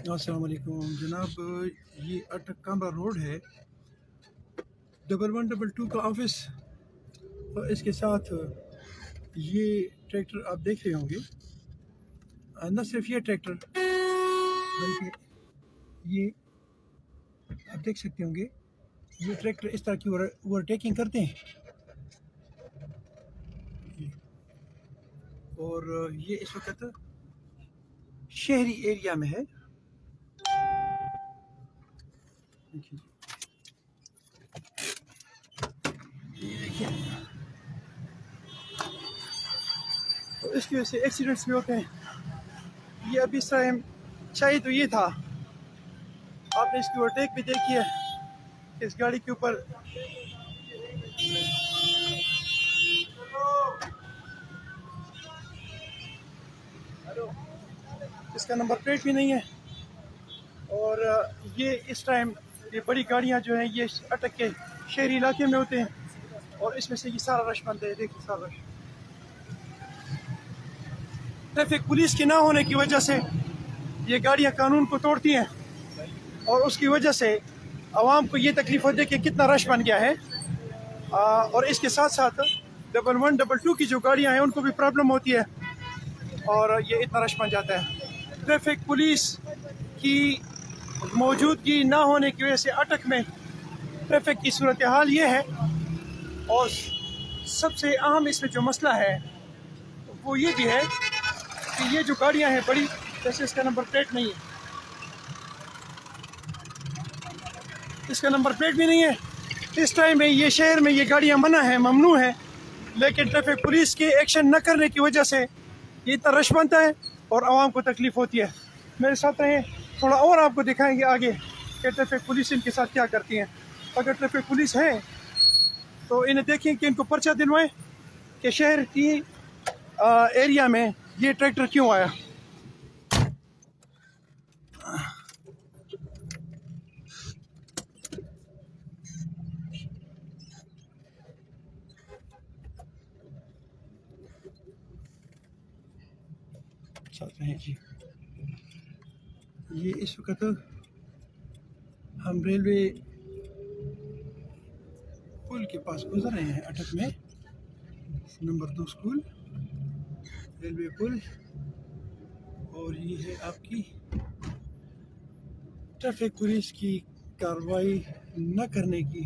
अस्सलाम वालेकुम जनाब। ये अटक कामरा रोड है, 1122 का ऑफिस। और इसके साथ ये ट्रैक्टर आप देख रहे होंगे। न सिर्फ ये ट्रैक्टर बल्कि ये आप देख सकते होंगे, ये ट्रैक्टर इस तरह की ओवरटेकिंग करते हैं। और ये इस वक्त शहरी एरिया में है। देखिए, ये देखिए, तो इसकी वजह से एक्सीडेंट्स भी होते हैं। ये अभी इस टाइम शायद तो ये था, आपने इसकी ओवरटेक भी देखी है। इस गाड़ी के ऊपर इसका नंबर प्लेट भी नहीं है। और ये इस टाइम ये बड़ी गाड़ियां जो हैं ये अटक के शहरी इलाके में होते हैं और इसमें से ये सारा रश बनता है। देखिए, सारा रश ट्रैफिक पुलिस की ना होने की वजह से ये गाड़ियां कानून को तोड़ती हैं और उसकी वजह से आवाम को ये तकलीफ होती है कि कितना रश बन गया है। और इसके साथ साथ 1122 की जो गाड़ियां हैं उनको भी प्रॉब्लम होती है और ये इतना रश बन जाता है। ट्रैफिक पुलिस की मौजूदगी ना होने की वजह से अटक में ट्रैफिक की सूरत हाल ये है। और सबसे अहम इसमें जो मसला है वो ये भी है कि ये जो गाड़ियां हैं बड़ी, जैसे इसका नंबर प्लेट नहीं है, इसका नंबर प्लेट भी नहीं है। इस टाइम में ये शहर में ये गाड़ियां मना है, ममनू है, लेकिन ट्रैफिक पुलिस के एक्शन न करने की वजह से ये इतना रश बनता है और आवाम को तकलीफ होती है। मेरे साथ रहें, थोड़ा और आपको दिखाएंगे आगे कि ट्रैफिक पुलिस इनके साथ क्या करती हैं। अगर ट्रैफिक पुलिस है तो इन्हें देखें कि इनको पर्चा दिलवाएं कि शहर की एरिया में ये ट्रैक्टर क्यों आया। साथ रहें जी। ये इस वक्त हम रेलवे पुल के पास गुजर रहे हैं अटक में, नंबर 2 स्कूल रेलवे पुल। और ये है आपकी ट्रैफिक पुलिस की कार्रवाई न करने की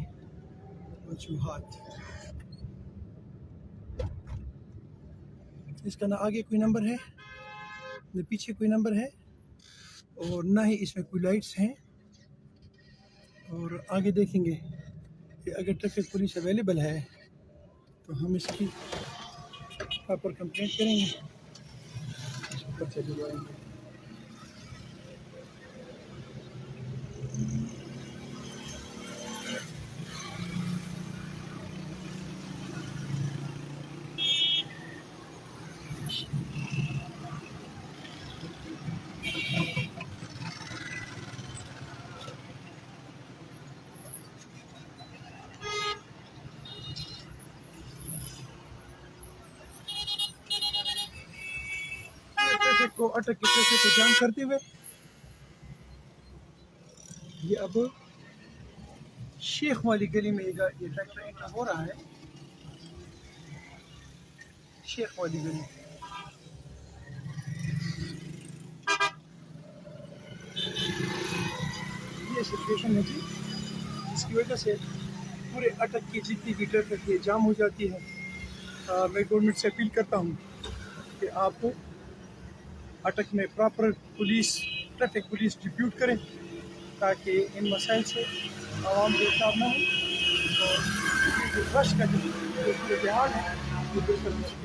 वजूहात। इसका ना आगे कोई नंबर है, न पीछे कोई नंबर है, और ना ही इसमें कोई लाइट्स हैं। और आगे देखेंगे कि अगर ट्रैफिक पुलिस अवेलेबल है तो हम इसकी प्रॉपर कंप्लेंट करेंगे, पर्चा दिलवाएंगे। ट्रैफिक को अटक के ट्रैफिक को जाम करते हुए ये अब शेख वाली गली में ये ट्रैक्टर एंटर हो रहा है। शेख वाली गली, ये सिचुएशन है जी, जिसकी वजह से पूरे अटक की जितनी भी ट्रैफिक ये जाम हो जाती है। मैं गवर्नमेंट से अपील करता हूँ कि आप अटक में proper police, traffic police depute करें ताकि इन मसाइल से आवाम बेताब ना हो। और ये जो रश का जो सूरत हाल है वो बेहतर हो सके।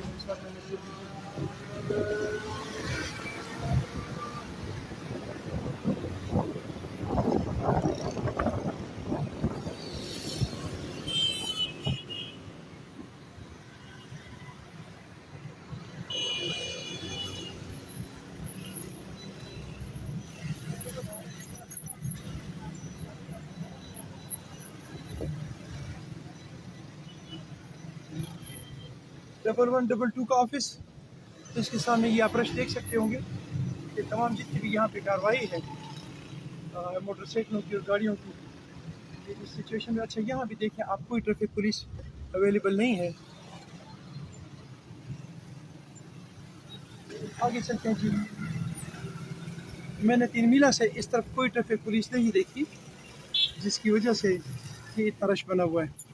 डबल 122 का ऑफिस, इसके सामने ये आप रश देख सकते होंगे कि तमाम जितनी भी यहाँ पे कार्रवाई है मोटरसाइकिलों की और गाड़ियों की ये इस सिचुएशन में। अच्छा, यहाँ भी देखें आप, कोई ट्रैफिक पुलिस अवेलेबल नहीं है। आगे चलते हैं जी। मैंने 3 मीला से इस तरफ कोई ट्रैफिक पुलिस नहीं देखी, जिसकी वजह से ये इतना रश बना हुआ है।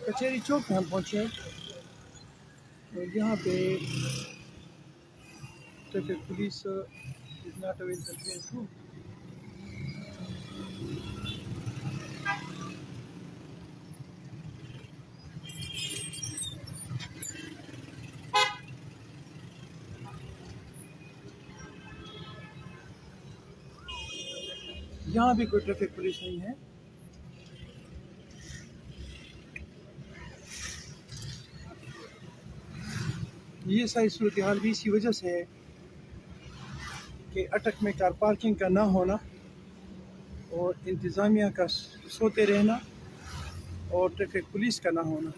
कचहरी चौक में हम पहुँचे हैं, और यहाँ पे traffic police is not available. यहाँ भी कोई ट्रैफिक पुलिस नहीं है। ये सारी सूरत हाल भी इसी वजह से है कि अटक में कार पार्किंग का ना होना और इंतज़ामिया का सोते रहना और ट्रैफिक पुलिस का ना होना।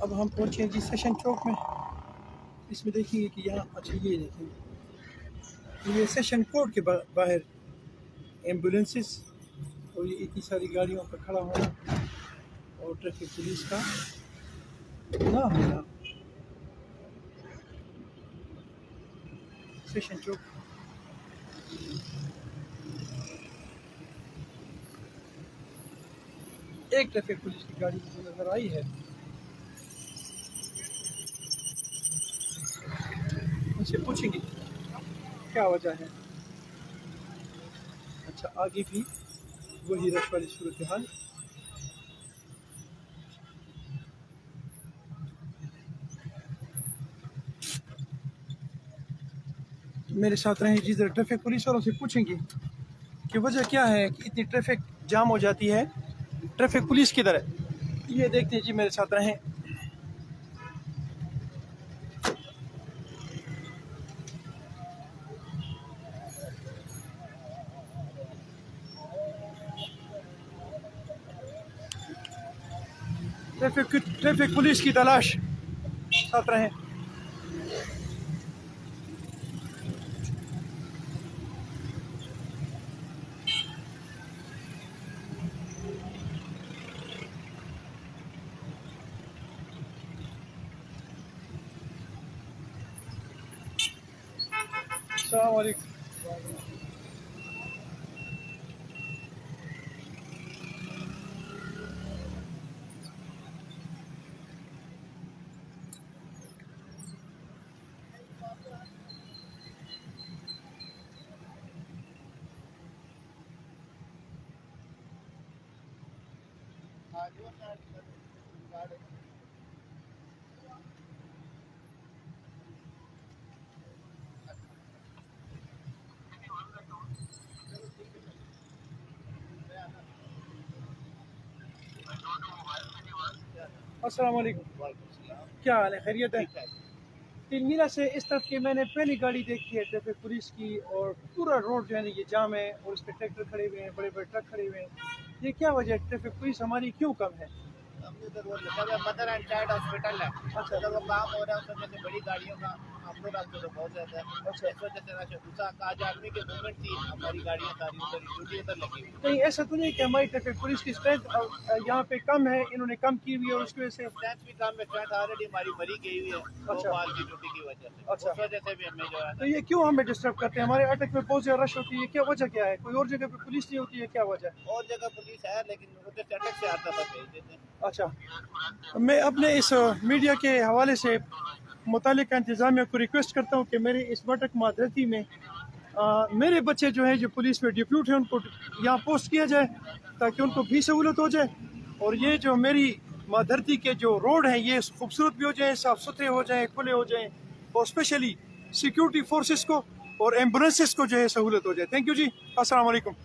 अब हम पहुँचे जी सेशन चौक में। इसमें देखेंगे कि यहाँ, अच्छा ये देखेंगे, ये सेशन कोर्ट के बाहर एम्बुलेंसेस और ये इतनी सारी गाड़ियों का खड़ा होना और ट्रैफिक पुलिस का ना होना। सेशन चौक एक ट्रैफिक पुलिस की गाड़ी मुझे नजर आई है। उनसे पूछेंगे क्या वजह है। अच्छा, आगे भी वही रश वाली सूरत हाल। मेरे साथ रहें जी, जरा ट्रैफिक पुलिस वालों से पूछेंगे कि वजह क्या है कि इतनी ट्रैफिक जाम हो जाती है। ट्रैफिक पुलिस किधर है, ये देखते हैं जी, मेरे साथ रहें। ट्रैफिक पुलिस की तलाश, साथ रहें। अस्सलाम वालेकुम। अस्सलाम वालेकुम। क्या हाल है, खैरियत है? तिलमीरा से इस तरफ की मैंने पहली गाड़ी देखी है ट्रैफिक पुलिस की, और पूरा रोड जो है ना ये जाम है और इस पर ट्रैक्टर खड़े हुए हैं, बड़े बड़े ट्रक खड़े हुए हैं। ये क्या वजह है, ट्रैफिक पुलिस हमारी क्यों कम है? हमने तो वो लिखा हुआ मदर एंड चाइल्ड हॉस्पिटल है। अच्छा। अगर वो काम हो रहा है उस वजह से बड़ी गाड़ियों का हम लोग आपको तो बहुत ज्यादा है। अच्छा। इस वजह से रश है। दूसरा आज आर्मी की मूवमेंट थी, हमारी गाड़ियाँ सारी उधर ड्यूटी उधर लगी हुई। नहीं ऐसा तो नहीं कि हमारी ट्रैफिक पुलिस की स्ट्रेंथ यहाँ पे कम है, इन्होंने कम की हुई है और उसकी वजह से। स्ट्रेंथ भी कम है, स्ट्रेंथ ऑलरेडी हमारी मरी गई हुई है अच्छा। 2 माल की ड्यूटी की वजह से। अच्छा। उस वजह से भी हमें जो है तो ये क्यों हमें डिस्टर्ब करते हैं? हमारे अटक में बहुत ज़्यादा रश होती है, क्या वजह क्या है? कोई और जगह पे पुलिस नहीं होती है, क्या वजह है? और जगह पुलिस है लेकिन उधर चटक से आता था भेज देते हैं। अच्छा, मैं अपने इस मीडिया के हवाले से मुतालिका इंतज़ामिया को रिक्वेस्ट करता हूँ कि मेरे इस बटक मादरती में मेरे बच्चे जो है जो पुलिस में डिप्यूट है उनको यहाँ पोस्ट किया जाए ताकि उनको भी सहूलत हो जाए, और ये जो मेरी मादरती के जो रोड हैं ये खूबसूरत भी हो जाए, साफ़ सुथरे हो जाएँ, खुले हो जाएँ, और स्पेशली सिक्योरिटी फोर्सेस को और एम्बुलेंसेस को जो है सहूलत हो जाए। थैंक यू जी, अस्सलाम वालेकुम।